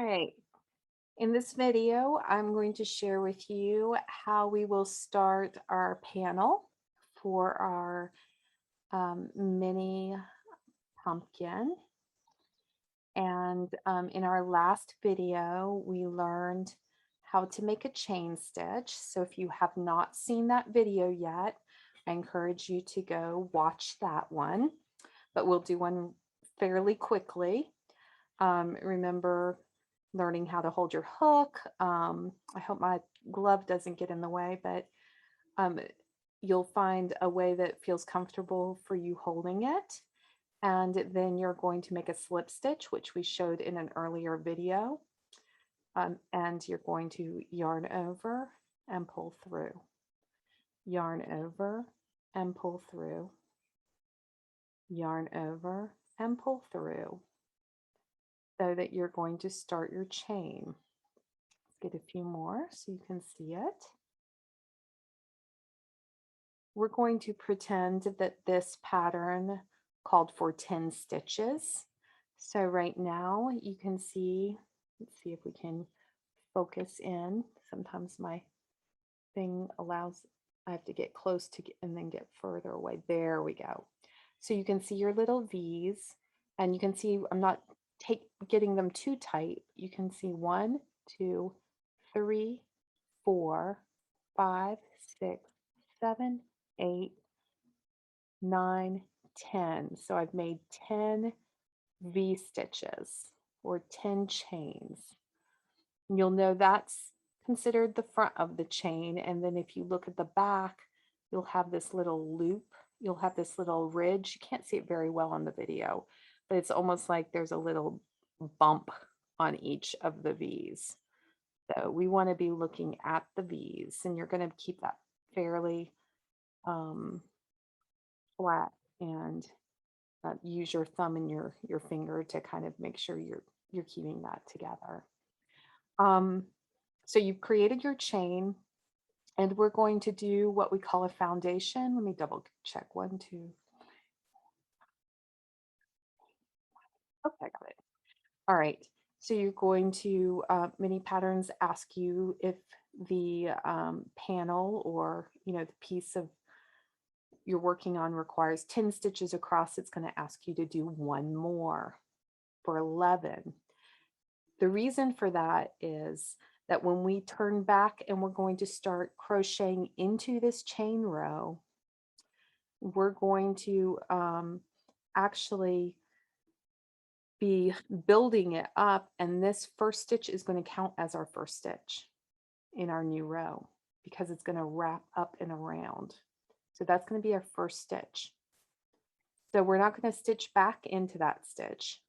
right. In this video, I'm going to share with you how we will start our panel for our mini pumpkin. And in our last video, we learned how to make a chain stitch. So if you have not seen that video yet, I encourage you to go watch that one, but we'll do one fairly quickly. Remember learning how to hold your hook. I hope my glove doesn't get in the way, but um, you'll find a way that feels comfortable for you holding it. And then you're going to make a slip stitch, which we showed in an earlier video. And you're going to yarn over and pull through. Yarn over and pull through. Yarn over and pull through. So that you're going to start your chain. Let's get a few more so you can see it. We're going to pretend that this pattern called for 10 stitches. So right now you can see, let's see if we can focus in. Sometimes my thing allows, I have to get close to get, and then get further away. There we go. So you can see your little V's, and you can see I'm not getting them too tight. You can see 1, 2, 3, 4, 5, 6, 7, 8, 9, 10. So I've made 10 V stitches or 10 chains. And you'll know that's considered the front of the chain. And then if you look at the back, you'll have this little loop. You'll have this little ridge. You can't see it very well on the video, but it's almost like there's a little bump on each of the V's. So we want to be looking at the V's, and you're going to keep that fairly flat and use your thumb and your finger to kind of make sure you're keeping that together. So you've created your chain, and we're going to do what we call a foundation. Let me double check. 1, 2. Okay, I got it. All right. So you're going to, many patterns ask you if the panel or, the piece of you're working on requires 10 stitches across. It's going to ask you to do one more for 11. The reason for that is that when we turn back and we're going to start crocheting into this chain row, we're going to actually be building it up, and this first stitch is going to count as our first stitch in our new row because it's going to wrap up and around. So that's going to be our first stitch. So we're not going to stitch back into that stitch.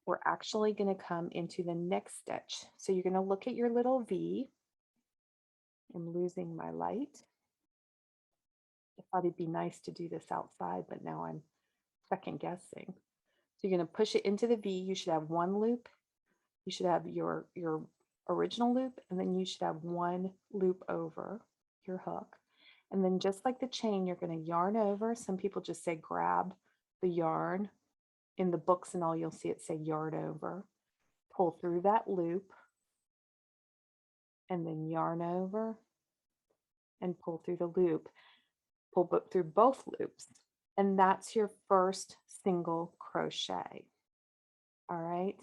We're actually going to come into the next stitch. So you're going to look at your little V. I'm losing my light. I thought it'd be nice to do this outside, but now I'm second guessing. So you're going to push it into the V. You should have one loop. You should have your original loop, and then you should have one loop over your hook. And then just like the chain, you're going to yarn over. Some people just say grab the yarn. In the books and all, you'll see it say yarn over. Pull through that loop, and then yarn over and pull through the loop. Pull through both loops, and that's your first single crochet. All right.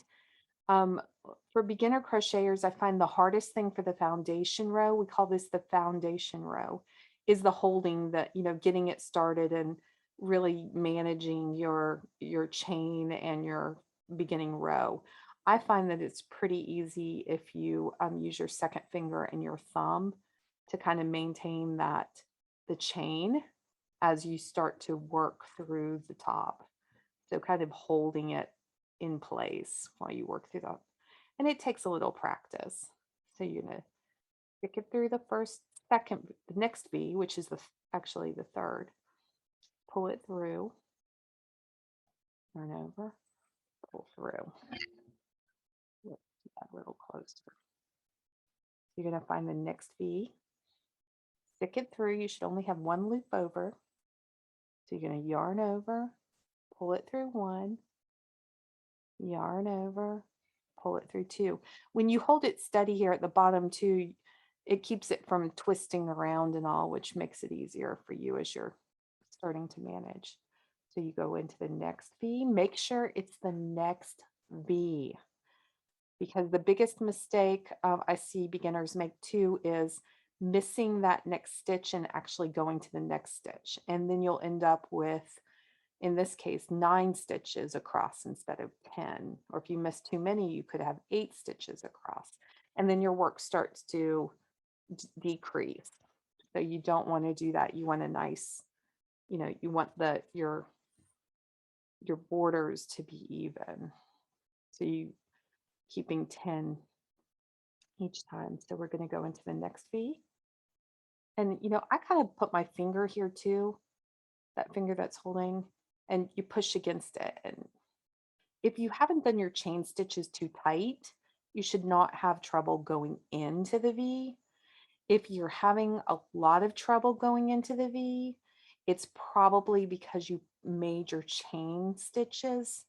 For beginner crocheters, I find the hardest thing for the foundation row, we call this the foundation row, is the holding, that, getting it started and really managing your chain and your beginning row. I find that it's pretty easy if you use your second finger and your thumb to kind of maintain the chain as you start to work through the top. So kind of holding it in place while you work through that. And it takes a little practice. So you're going to stick it through the next V, which is actually the third. Pull it through, turn over, pull through. Let's get that a little closer. You're going to find the next V, stick it through. You should only have one loop over. So you're going to yarn over, pull it through one, yarn over, pull it through 2. When you hold it steady here at the bottom too, it keeps it from twisting around and all, which makes it easier for you as you're starting to manage. So you go into the next V, make sure it's the next V, because the biggest mistake I see beginners make too is missing that next stitch and actually going to the next stitch. And then you'll end up with, in this case, 9 stitches across instead of 10. Or if you miss too many, you could have 8 stitches across. And then your work starts to decrease. So you don't want to do that. You want a nice, you want your borders to be even. So you keeping 10 each time. So we're going to go into the next V. And I kind of put my finger here too, that finger that's holding, and you push against it. And if you haven't done your chain stitches too tight, you should not have trouble going into the V. If you're having a lot of trouble going into the V, it's probably because you made your chain stitches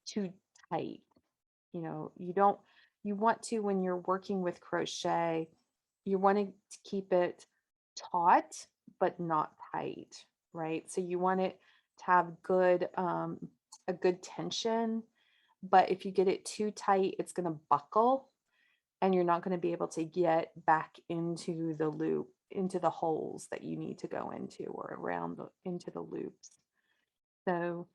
too tight. You want to, when you're working with crochet, you want to keep it taut, but not tight, right? So you want it to have a good tension, but if you get it too tight, it's going to buckle and you're not going to be able to get back into the loop, into the holes that you need to go into, or into the loops. So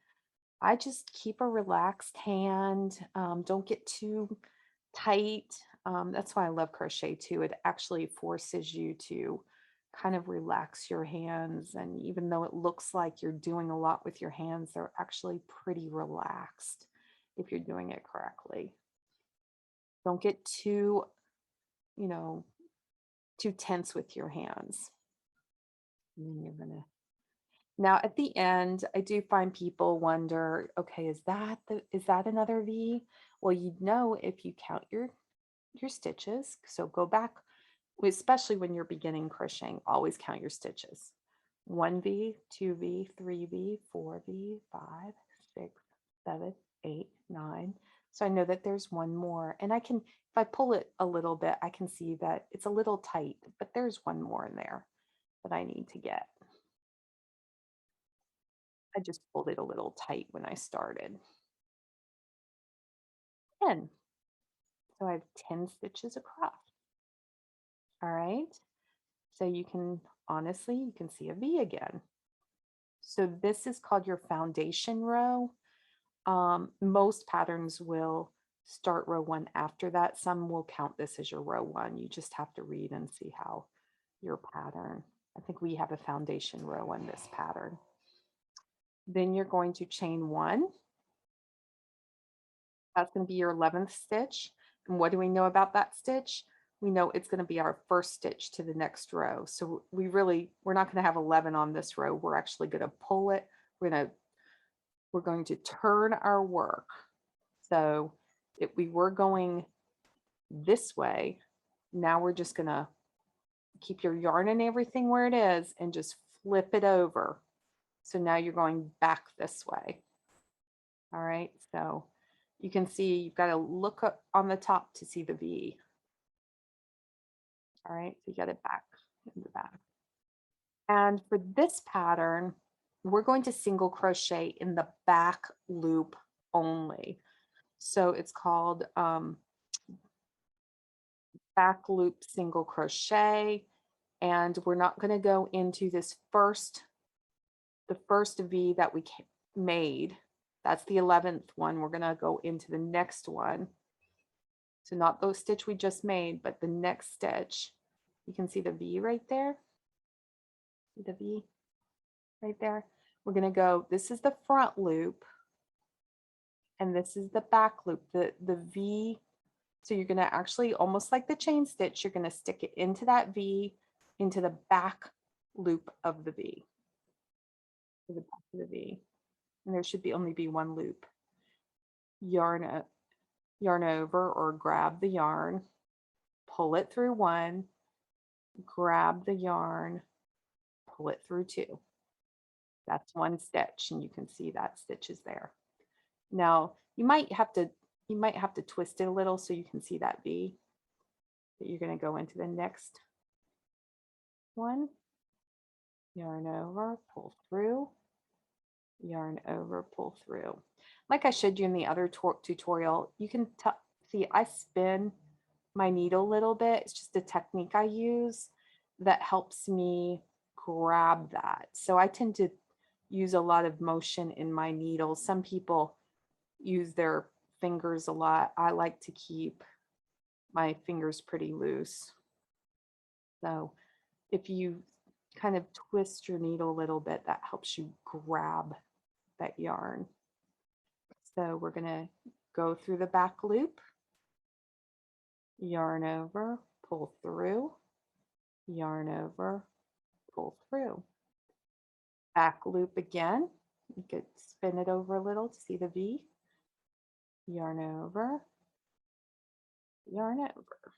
I just keep a relaxed hand. Don't get too tight. That's why I love crochet too. It actually forces you to kind of relax your hands. And even though it looks like you're doing a lot with your hands, they're actually pretty relaxed if you're doing it correctly. Don't get too, too tense with your hands. And then you're going to Now at the end, I do find people wonder, okay, is that another V? Well, you'd know if you count your stitches. So go back, especially when you're beginning crocheting, always count your stitches. 1V, 2V, 3V, 4V, 5, 6, 7, 8, 9. So I know that there's one more. And if I pull it a little bit, I can see that it's a little tight, but there's one more in there that I need to get. I just pulled it a little tight when I started. 10. So I have 10 stitches across. All right. So you can see a V again. So this is called your foundation row. Most patterns will start row 1 after that. Some will count this as your row 1. You just have to read and see how your pattern. I think we have a foundation row on this pattern. Then you're going to chain 1. That's going to be your 11th stitch. And what do we know about that stitch? We know it's going to be our first stitch to the next row. So we're not going to have 11 on this row. We're actually going to pull it. We're going to turn our work. So if we were going this way, now we're just going to keep your yarn and everything where it is and just flip it over. So now you're going back this way. All right. So you can see you've got to look up on the top to see the V. All right, so you got it back in the back. And for this pattern, we're going to single crochet in the back loop only. So it's called Back Loop Single Crochet. And we're not going to go into the first V that we made. That's the 11th one. We're going to go into the next one. So not the stitch we just made, but the next stitch. You can see the V right there. See the V right there. We're going to go, this is the front loop and this is the back loop, the V. So you're going to actually, almost like the chain stitch, you're going to stick it into that V, into the back loop of the V. To the back of the V. And there should only be one loop. Yarn over or grab the yarn, pull it through 1, grab the yarn, pull it through 2. That's one stitch, and you can see that stitch is there. Now, you might have to you might have to twist it a little so you can see that V. But you're going to go into the next one, yarn over, pull through, yarn over, pull through. Like I showed you in the other tutorial, you can see I spin my needle a little bit. It's just a technique I use that helps me grab that. So I tend to use a lot of motion in my needle. Some people use their fingers a lot. I like to keep my fingers pretty loose. So if you kind of twist your needle a little bit, that helps you grab that yarn. So we're going to go through the back loop, yarn over, pull through, yarn over, pull through. Back loop again. You could spin it over a little to see the V. Yarn over, yarn over.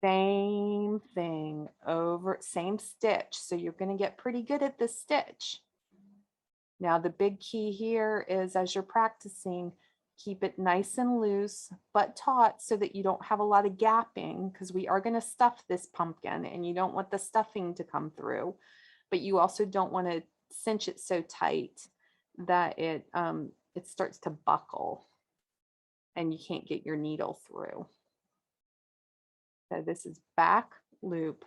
Same thing over, same stitch. So you're going to get pretty good at this stitch. Now the big key here is as you're practicing, keep it nice and loose, but taut so that you don't have a lot of gapping, because we are going to stuff this pumpkin and you don't want the stuffing to come through, but you also don't want to cinch it so tight that it starts to buckle and you can't get your needle through. So this is back loop,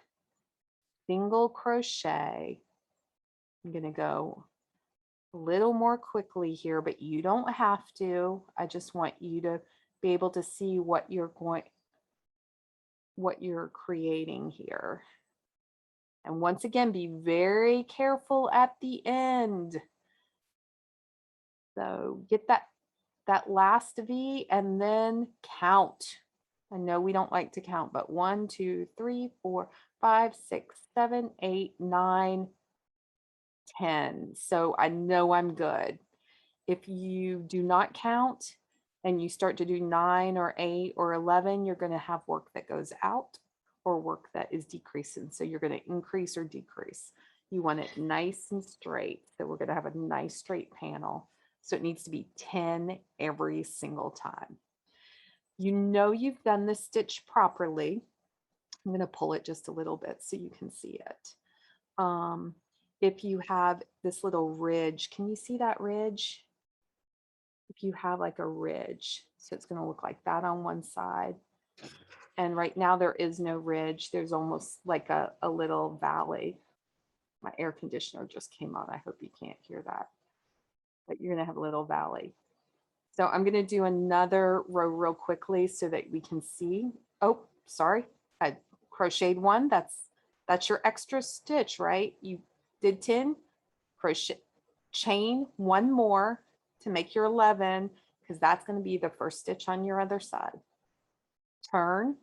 single crochet. I'm going to go a little more quickly here, but you don't have to. I just want you to be able to see what you're creating here. And once again, be very careful at the end. So get that last V and then count. I know we don't like to count, but 1, 2, 3, 4, 5, 6, 7, 8, 9, 10. So I know I'm good. If you do not count and you start to do 9 or 8 or 11, you're going to have work that goes out or work that is decreasing. So you're going to increase or decrease. You want it nice and straight. So we're going to have a nice straight panel. So it needs to be 10 every single time. You know you've done the stitch properly. I'm going to pull it just a little bit so you can see it. If you have this little ridge, can you see that ridge? If you have like a ridge, so it's going to look like that on one side. And right now there is no ridge. There's almost like a little valley. My air conditioner just came on. I hope you can't hear that. But you're going to have a little valley. So I'm going to do another row real quickly so that we can see. Oh, sorry. I crocheted one. That's your extra stitch, right? You did 10, crochet, chain one more to make your 11, because that's going to be the first stitch on your other side. Turn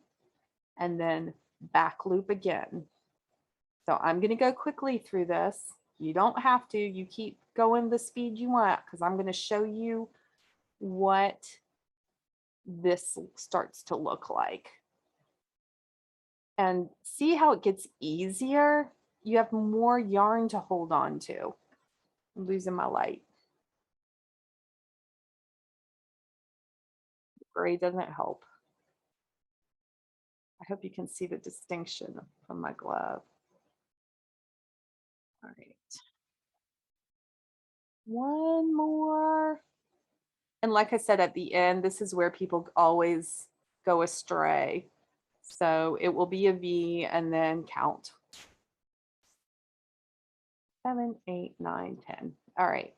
and then back loop again. So I'm going to go quickly through this. You don't have to. You keep going the speed you want, because I'm going to show you what this starts to look like. And see how it gets easier? You have more yarn to hold on to. I'm losing my light. Gray doesn't help. I hope you can see the distinction from my glove. All right. One more. And like I said at the end, this is where people always go astray. So it will be a V and then count. 7, 8, 9, 10. All right.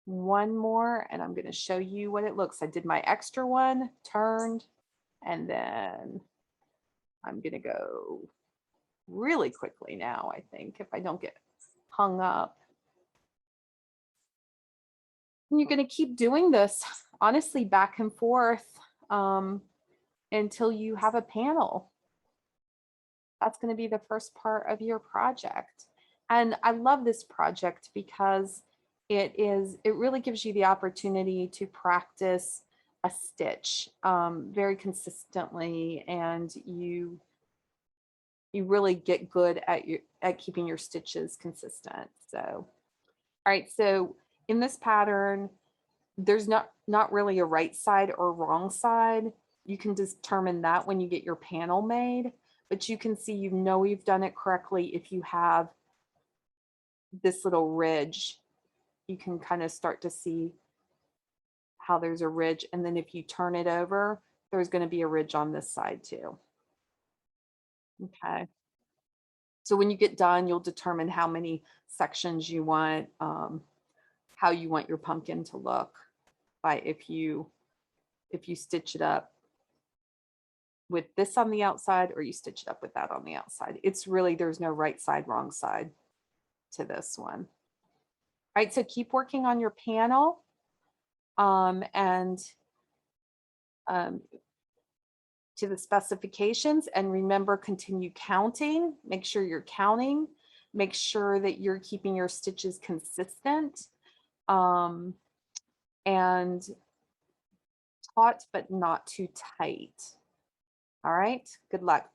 One more, and I'm going to show you what it looks. I did my extra one, turned, and then I'm going to go really quickly now, I think, if I don't get hung up. And you're going to keep doing this, honestly, back and forth until you have a panel. That's going to be the first part of your project. And I love this project because it really gives you the opportunity to practice a stitch very consistently, and you really get good at keeping your stitches consistent. So, all right, so in this pattern, there's not really a right side or wrong side. You can determine that when you get your panel made, but you can see, you know, you've done it correctly if you have this little ridge. You can kind of start to see how there's a ridge, and then if you turn it over, there's going to be a ridge on this side too. Okay. So when you get done, you'll determine how many sections you want, how you want your pumpkin to look by if you stitch it up with this on the outside or you stitch it up with that on the outside. It's really, there's no right side, wrong side to this one. All right, so keep working on your panel, and um, to the specifications, and remember, continue counting. Make sure you're counting. Make sure that you're keeping your stitches consistent, and taut but not too tight. All right, good luck.